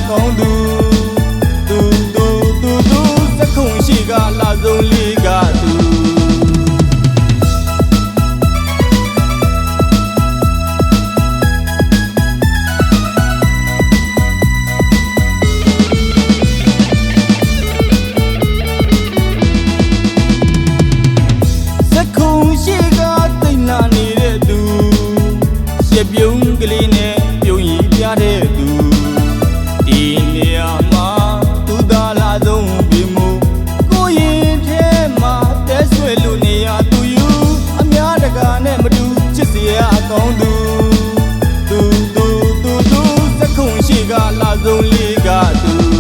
ကောင်းသူစက်ခုံရှိကလာဆုံးလေးကသူပြုံးကလေးနဲ့ပြုံးရည်ပြတဲ့သူဒီနေရာမှာသူသာလာဆုံးပြီမို့ကိုရင်ထဲမှာတဲဆွဲလို့နေရသူယူအများတကာနဲ့မတူချစ်စရာကောင်းသူစက်ခုံရှိကလာဆုံးလေးကသူ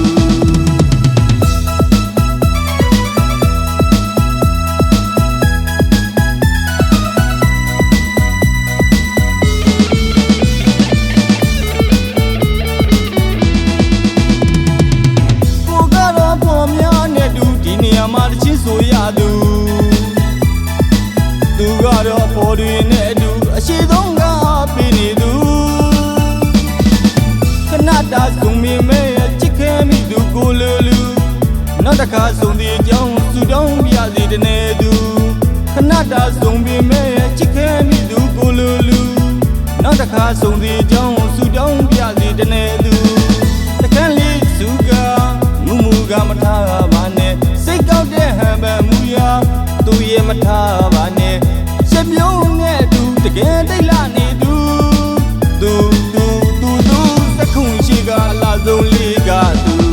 မှာတချင်းဆိုရသူကတော့ပေါ်တွင်နဲ့အတူအရှိဆုံးကပေးနေသူခဏတာဆုံးမိမဲချစ်ခဲမိသူကိုလူလူနောက်တစ်ခါဆုံးသည့်အကြောင်းသူတောင်းပြစီတနေသူခဏတာဆုံးမိမဲချစ်ခဲမိသူကိုလူလူနောက်တစ်ခါဆုံးသည့်အကြောင်းသူတောင်းပြစီတနေသူတခန်းလေးစုကမူကမထားပါနဲ့စိတ်ကောက်တဲ့ဟန်ပန်မူရာသူရဲ့မထားပါနဲ့ချက်ပြုံးနဲ့သူတကယ်တိတ်လာနေသူစက်ခုံရှိကလာဆုံးလေးကသူ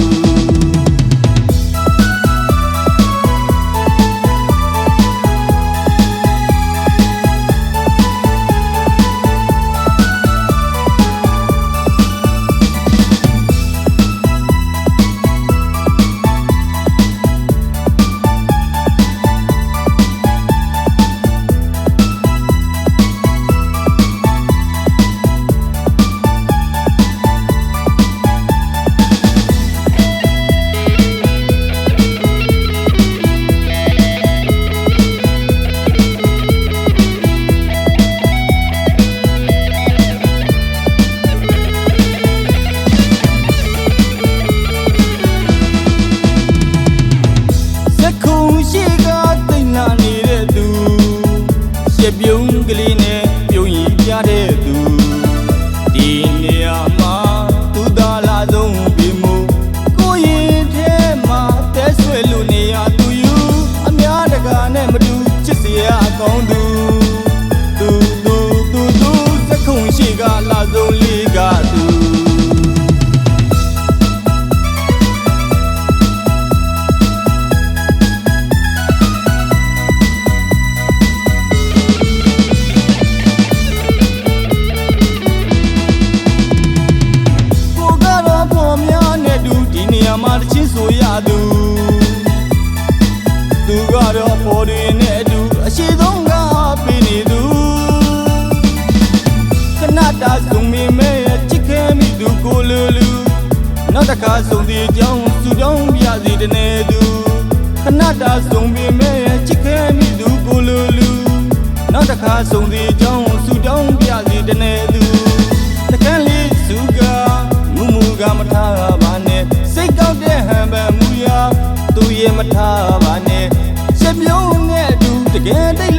ပြုံးကလေးနဲ့ပြုံးရည်ပြတဲ့သူဒီနေရာမှာသူသာလာဆုံးပြီမို့ကိုရင်ထဲမှာတဲဆွဲလို့နေရသူယူအများတကာနဲ့မတူချစ်စရာကောင်းသူစက်ခုံရှိကလာဆုံးလေးကသူမှာတချင်းဆိုရသူကတော့ပေါ်တွင်နဲ့အတူအရှိဆုံးကပေးနေသူခဏတာဆုံးမိမဲချစ်ခဲမိသူကိုလူလူနောက်တစ်ခါဆုံးသည့်အကြောင်းသူတောင်းပြစီတနေသူခဏတာဆုံးမိမဲချစ်ခဲမိသူကိုလူလူနောက်တစ်ခါဆုံးသည့်အကြောင်းသူတောင်းပြစီတနေသူတခန်းလေးစုကမူကမထားပါနဲ့စိတ်ကောက်တဲ့ဟန်ပန်မူရာသူရဲ့မထားပါနဲ့ချက်ပြုံးနဲ့အတူတကယ်တိတ်